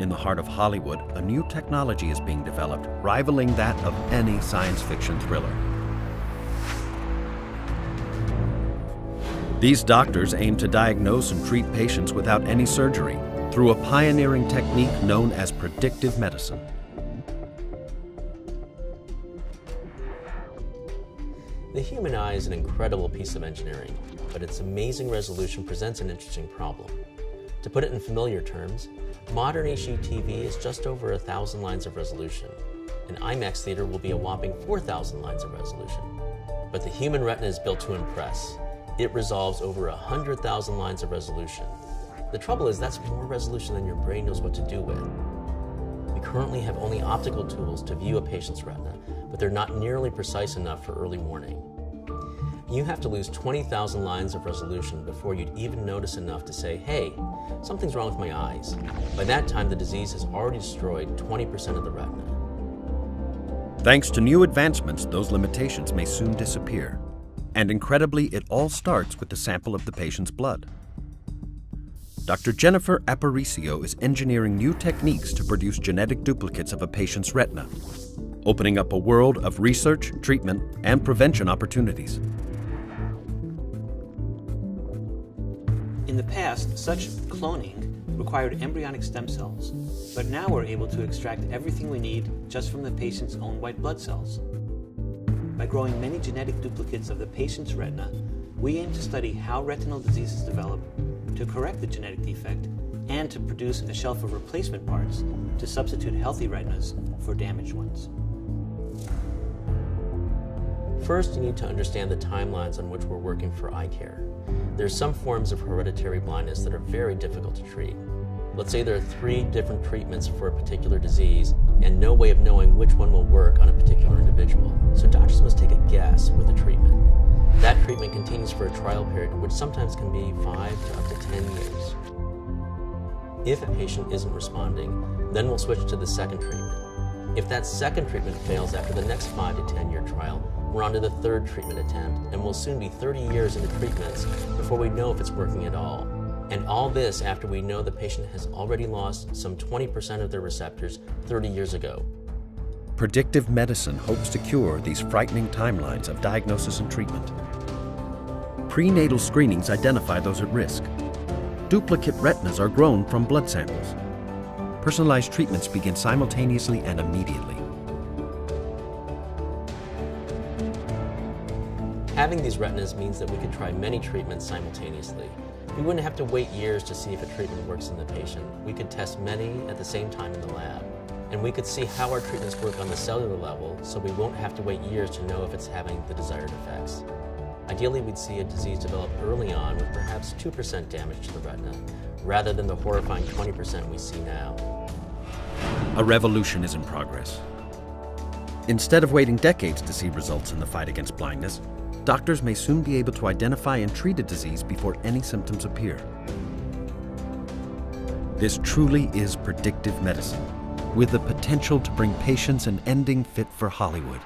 In the heart of Hollywood, a new technology is being developed, rivaling that of any science fiction thriller. These doctors aim to diagnose and treat patients without any surgery through a pioneering technique known as predictive medicine. The human eye is an incredible piece of engineering, but its amazing resolution presents an interesting problem. To put it in familiar terms, modern HD TV is just over 1,000 lines of resolution. An IMAX theater will be a whopping 4,000 lines of resolution. But the human retina is built to impress. It resolves over 100,000 lines of resolution. The trouble is that's more resolution than your brain knows what to do with. We currently have only optical tools to view a patient's retina, but they're not nearly precise enough for early warning. You have to lose 20,000 lines of resolution before you'd even notice enough to say, hey, something's wrong with my eyes. By that time, the disease has already destroyed 20% of the retina. Thanks to new advancements, those limitations may soon disappear. And incredibly, it all starts with the sample of the patient's blood. Dr. Jennifer Aparicio is engineering new techniques to produce genetic duplicates of a patient's retina, opening up a world of research, treatment, and prevention opportunities. In the past, such cloning required embryonic stem cells, but now we're able to extract everything we need just from the patient's own white blood cells. By growing many genetic duplicates of the patient's retina, we aim to study how retinal diseases develop, to correct the genetic defect, and to produce a shelf of replacement parts to substitute healthy retinas for damaged ones. First, you need to understand the timelines on which we're working for eye care. There are some forms of hereditary blindness that are very difficult to treat. Let's say there are 3 different treatments for a particular disease and no way of knowing which one will work on a particular individual. So doctors must take a guess with a treatment. That treatment continues for a trial period, which sometimes can be 5 to up to 10 years. If a patient isn't responding, then we'll switch to the second treatment. If that second treatment fails after the next 5 to 10 year trial, we're on to the third treatment attempt, and we'll soon be 30 years into treatments before we know if it's working at all. And all this after we know the patient has already lost some 20% of their receptors 30 years ago. Predictive medicine hopes to cure these frightening timelines of diagnosis and treatment. Prenatal screenings identify those at risk. Duplicate retinas are grown from blood samples. Personalized treatments begin simultaneously and immediately. Having these retinas means that we could try many treatments simultaneously. We wouldn't have to wait years to see if a treatment works in the patient. We could test many at the same time in the lab. And we could see how our treatments work on the cellular level, so we won't have to wait years to know if it's having the desired effects. Ideally, we'd see a disease develop early on with perhaps 2% damage to the retina, rather than the horrifying 20% we see now. A revolution is in progress. Instead of waiting decades to see results in the fight against blindness, doctors may soon be able to identify and treat a disease before any symptoms appear. This truly is predictive medicine, with the potential to bring patients an ending fit for Hollywood.